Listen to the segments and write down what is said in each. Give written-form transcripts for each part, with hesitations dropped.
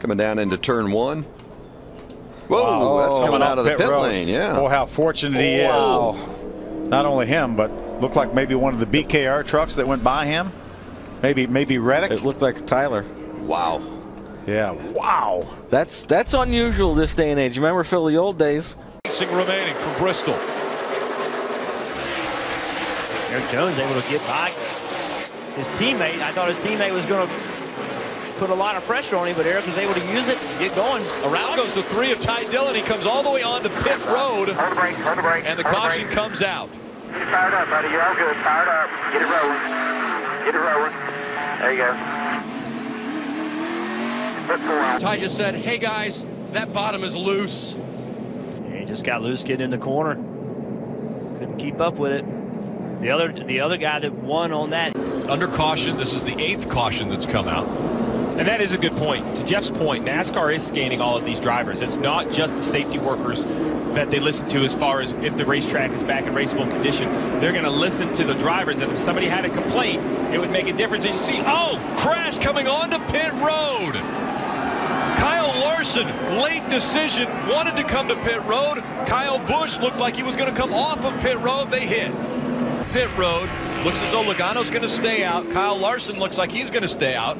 Coming down into turn one. Whoa, wow. That's coming out of the pit road. lane, yeah. Oh, how fortunate he is. Not only him, but looked like maybe one of the BKR trucks that went by him. Maybe Reddick. It looked like Tyler. Wow. Yeah, wow. That's unusual this day and age. Remember, Phil, the old days. Racing remaining from Bristol. Eric Jones able to get by his teammate. I thought his teammate was going to put a lot of pressure on him, but Eric was able to use it and get going. Around goes the 3 of Ty Dillon. He comes all the way onto pit road. Hold the brake. And the caution comes out. Get fired up, buddy. You're all good. Fired up. Get it rolling. Get it rolling. There you go. Ty just said, hey guys, that bottom is loose. And he just got loose getting in the corner. Couldn't keep up with it. The other guy that won on that. Under caution. This is the 8th caution that's come out. And that is a good point. To Jeff's point, NASCAR is scanning all of these drivers. It's not just the safety workers that they listen to as far as if the racetrack is back in raceable condition. They're going to listen to the drivers, and if somebody had a complaint, it would make a difference. You see, oh, crash coming onto pit road. Kyle Larson, late decision, wanted to come to pit road. Kyle Busch looked like he was going to come off of pit road. They hit. Pit road, looks as though Logano's going to stay out. Kyle Larson looks like he's going to stay out.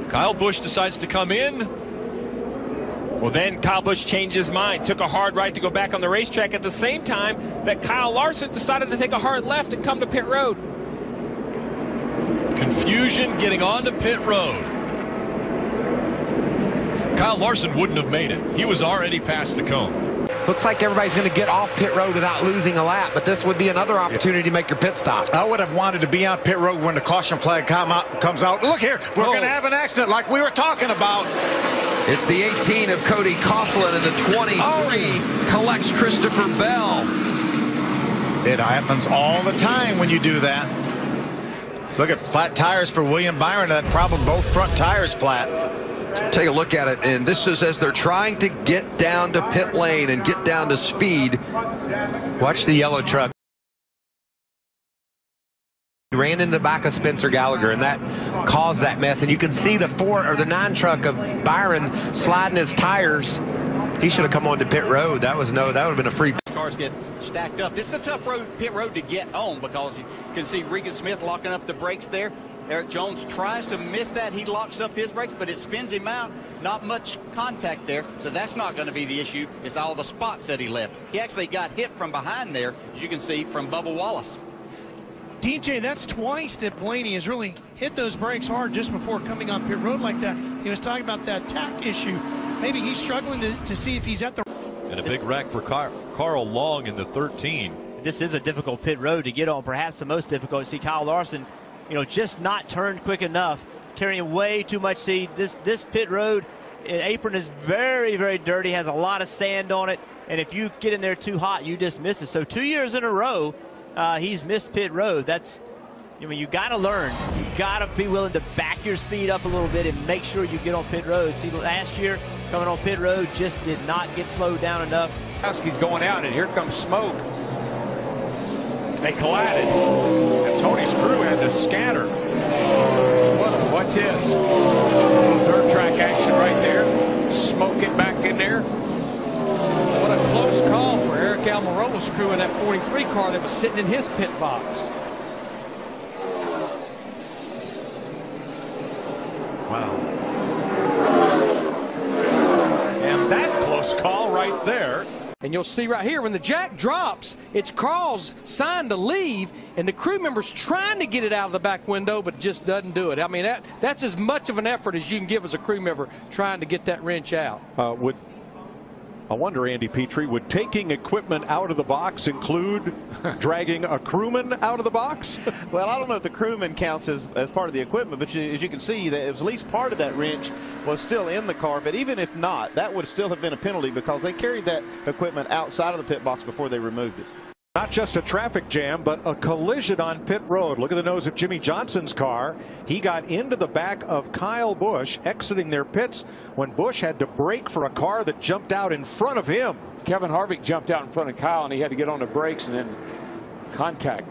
Kyle Busch decides to come in. Well, then Kyle Busch changed his mind, took a hard right to go back on the racetrack at the same time that Kyle Larson decided to take a hard left and come to pit road. Confusion getting onto pit road. Kyle Larson wouldn't have made it. He was already past the cone. Looks like everybody's going to get off pit road without losing a lap, but this would be another opportunity to make your pit stop. I would have wanted to be on pit road when the caution flag comes out. Look here, we're going to have an accident like we were talking about. It's the 18 of Cody Coughlin, and the 23 collects Christopher Bell. It happens all the time when you do that. Look at flat tires for William Byron. That probably both front tires flat. Take a look at it, and this is as they're trying to get down to pit lane and get down to speed. Watch the yellow truck. He ran into the back of Spencer Gallagher, and that caused that mess. And you can see the 9 truck of Byron sliding his tires. He should have come on to pit road. That would have been a free. Cars get stacked up. This is a tough pit road to get on because you can see Regan Smith locking up the brakes there. Eric Jones tries to miss that. He locks up his brakes, but it spins him out. Not much contact there, so that's not going to be the issue. It's all the spots that he left. He actually got hit from behind there, as you can see, from Bubba Wallace. DJ, that's twice that Blaney has really hit those brakes hard just before coming on pit road like that. He was talking about that tack issue. Maybe he's struggling to see if he's at the... And a big wreck for Carl Long in the 13. This is a difficult pit road to get on, perhaps the most difficult. You see Kyle Larson, just not turned quick enough, carrying way too much seed. This pit road apron is very, very dirty, has a lot of sand on it, and if you get in there too hot, you just miss it. So 2 years in a row, he's missed pit road. That's, you got to learn. You got to be willing to back your speed up a little bit and make sure you get on pit road. See, last year coming on pit road just did not get slowed down enough. He's going out, and here comes smoke. They collided, and Tony's crew had to scatter. What's this? A little dirt track action right there. Smoking back in there. What a close call for Eric Almirola's crew in that 43 car that was sitting in his pit box. Wow. And that close call right there. And you'll see right here, when the jack drops, it's Carl's sign to leave, and the crew member's trying to get it out of the back window, but just doesn't do it. I mean, that's as much of an effort as you can give as a crew member trying to get that wrench out. I wonder, Andy Petrie, would taking equipment out of the box include dragging a crewman out of the box? Well, I don't know if the crewman counts as part of the equipment, but as you can see, that at least part of that wrench was still in the car. But even if not, that would still have been a penalty because they carried that equipment outside of the pit box before they removed it. Not just a traffic jam, but a collision on pit road. Look at the nose of Jimmy Johnson's car. He got into the back of Kyle Busch exiting their pits when Busch had to brake for a car that jumped out in front of him. Kevin Harvick jumped out in front of Kyle, and he had to get on the brakes and then contact.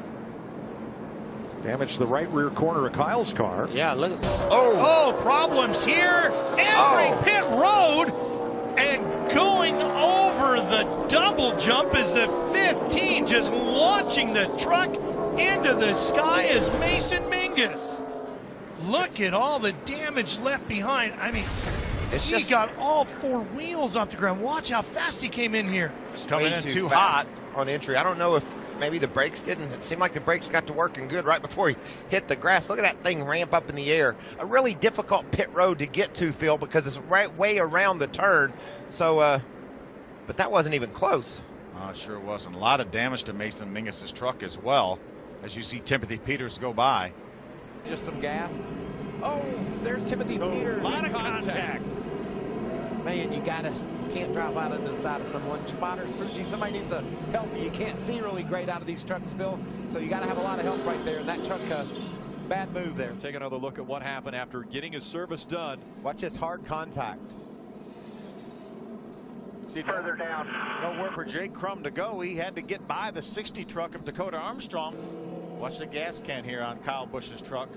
Damaged the right rear corner of Kyle's car. Yeah, look. Oh, problems here. Every pit double jump as the 15 just launching the truck into the sky as Mason Mingus. Look at all the damage left behind. I mean, he got all 4 wheels off the ground. Watch how fast he came in here. Just coming in too hot on entry. I don't know if maybe the brakes didn't. It seemed like the brakes got to working good right before he hit the grass. Look at that thing ramp up in the air. A really difficult pit road to get to, Phil, because it's right way around the turn. So, but that wasn't even close. Sure wasn't. A lot of damage to Mason Mingus' truck as well, as you see Timothy Peters go by. Just some gas. Oh, there's Timothy Peters. A lot of contact. Man, you can't drive out on the side of someone. Spotters, Fuji, somebody needs to help you. You can't see really great out of these trucks, Phil. So you got to have a lot of help right there. And that truck, bad move there. Take another look at what happened after getting his service done. Watch this hard contact. See, Further down. nowhere for Jake Crum to go. He had to get by the 60 truck of Dakota Armstrong. Watch the gas can here on Kyle Busch's truck.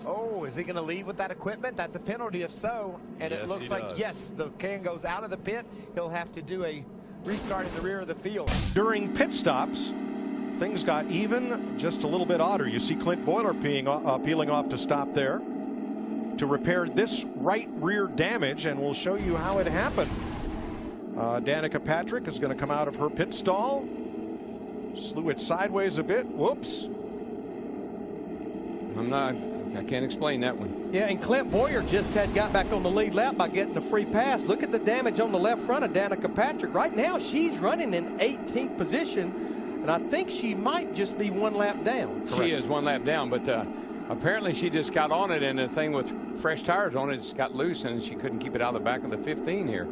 Oh, is he going to leave with that equipment? That's a penalty if so. And Yes, it looks he like, does. yes, the can goes out of the pit. He'll have to do a restart in the rear of the field. During pit stops, things got even just a little bit odder. You see Clint Boiler peeling off to stop there to repair this right rear damage, and we'll show you how it happened. Danica Patrick is going to come out of her pit stall. Slew it sideways a bit. Whoops. I can't explain that one. Yeah, and Clint Boyer just got back on the lead lap by getting the free pass. Look at the damage on the left front of Danica Patrick. Right now, she's running in 18th position, and I think she might just be 1 lap down. Correct. She is 1 lap down, but apparently she just got on it, and the thing with fresh tires on it just got loose, and she couldn't keep it out of the back of the 15 here.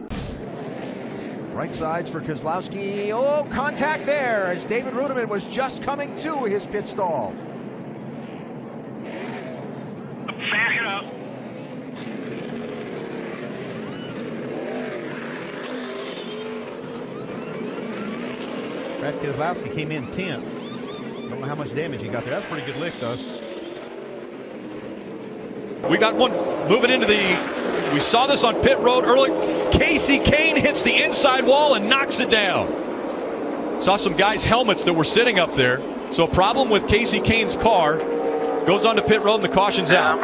Right sides for Keselowski. Oh, contact there as David Rudiman was just coming to his pit stall. Back it up. Brad Keselowski came in 10th. Don't know how much damage he got there. That's a pretty good lick, though. We got one moving into we saw this on pit road early. Casey Kane hits the inside wall and knocks it down. Saw some guys' helmets that were sitting up there. So a problem with Casey Kane's car. Goes on to pit road and the caution's out.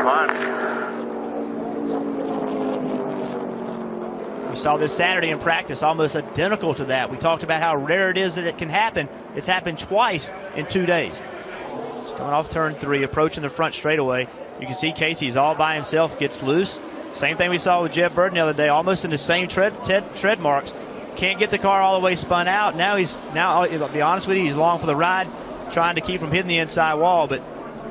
We saw this Saturday in practice, almost identical to that. We talked about how rare it is that it can happen. It's happened twice in 2 days. It's coming off turn 3, approaching the front straightaway. You can see Casey's all by himself, gets loose. Same thing we saw with Jeb Burton the other day, almost in the same tread marks. Can't get the car all the way spun out. Now I'll be honest with you, he's long for the ride, trying to keep from hitting the inside wall, but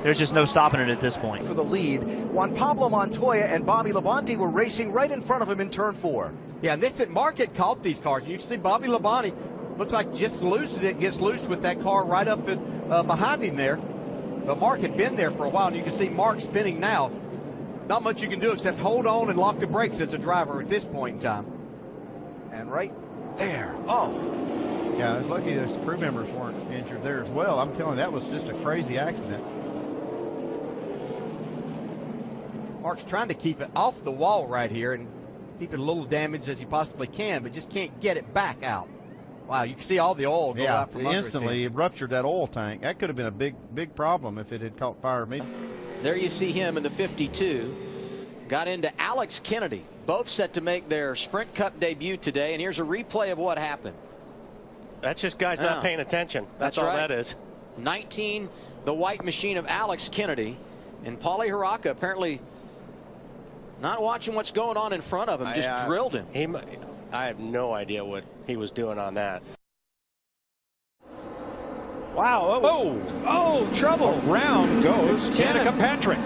there's just no stopping it at this point. For the lead, Juan Pablo Montoya and Bobby Labonte were racing right in front of him in turn 4. Yeah, and this at Market caught these cars. You can see Bobby Labonte looks like just loses it, gets loose with that car right up behind him there. But Mark had been there for a while, and you can see Mark spinning now. Not much you can do except hold on and lock the brakes as a driver at this point in time. And right there. Oh. Yeah, it's lucky those crew members weren't injured there as well. I'm telling you, that was just a crazy accident. Mark's trying to keep it off the wall right here and keep it a little damaged as he possibly can, but just can't get it back out. Wow, you can see all the oil go out from under instantly it ruptured that oil tank. That could have been a big problem if it had caught fire immediately. There you see him in the 52. Got into Alex Kennedy. Both set to make their Sprint Cup debut today, and here's a replay of what happened. That's just guys not paying attention. That's all right. that is. 19, the white machine of Alex Kennedy. And Paulie Haraka apparently not watching what's going on in front of him, just drilled him. I have no idea what he was doing on that. Wow. Oh, trouble. Around goes Danica Patrick.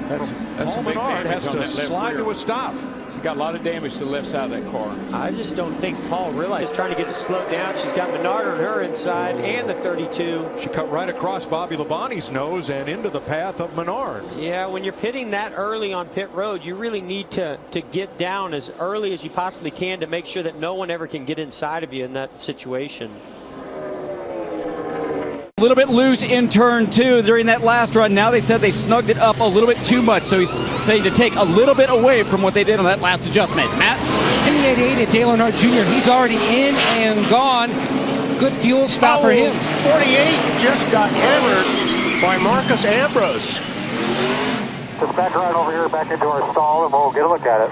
That's Paul Menard has to slide to a stop. She got a lot of damage to the left side of that car. I just don't think Paul realized trying to get it slowed down. She's got Menard on her inside and the 32. She cut right across Bobby Labonte's nose and into the path of Menard. Yeah, when you're pitting that early on pit road, you really need to get down as early as you possibly can to make sure that no one ever can get inside of you in that situation. A little bit loose in turn 2 during that last run. Now they said they snugged it up a little bit too much, so he's saying to take a little bit away from what they did on that last adjustment. Matt? 28.8 at Dale Earnhardt Jr. He's already in and gone. Good fuel stop for him. 48 just got hammered by Marcus Ambrose. Dispatch right over here back into our stall, and we'll get a look at it.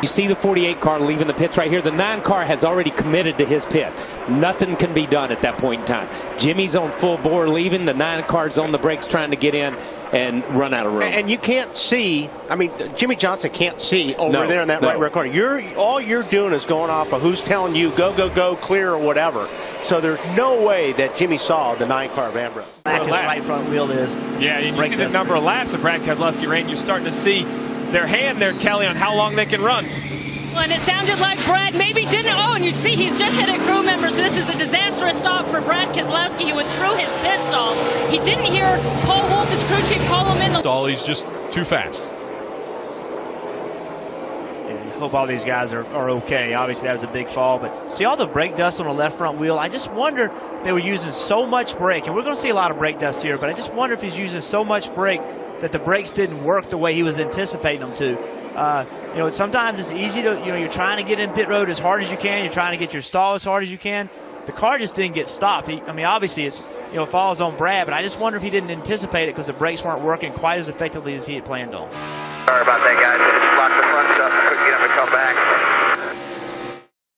You see the 48 car leaving the pits right here. The 9 car has already committed to his pit. Nothing can be done at that point in time. Jimmy's on full bore leaving. The 9 car's on the brakes trying to get in and run out of room. And you can't see, I mean, Jimmy Johnson can't see over there in that right rear corner. All you're doing is going off of who's telling you go, go, go, clear or whatever. So there's no way that Jimmy saw the 9 car of Ambrose. Back his right front wheel is. Yeah, and you see the number of laps that Brad Keselowski ran. You're starting to see their hand there, Kelly, on how long they can run. And it sounded like Brad maybe didn't. Oh, and you'd see he's just hit a crew member. So this is a disastrous stop for Brad Keselowski, who went through his pit stall. He didn't hear Paul Wolf, his crew chief, call him in the stall. He's just too fast. And hope all these guys are okay. Obviously, that was a big fall. But see all the brake dust on the left front wheel. I just wonder they were using so much brake. And we're going to see a lot of brake dust here. But I just wonder if he's using so much brake that the brakes didn't work the way he was anticipating them to. You know, sometimes it's easy to, you know, you're trying to get in pit road as hard as you can. You're trying to get your stall as hard as you can. The car just didn't get stopped. I mean, obviously it's, you know, it falls on Brad, but I just wonder if he didn't anticipate it because the brakes weren't working quite as effectively as he had planned on. Sorry about that, guys. Just locked the front up. Couldn't get him to come back.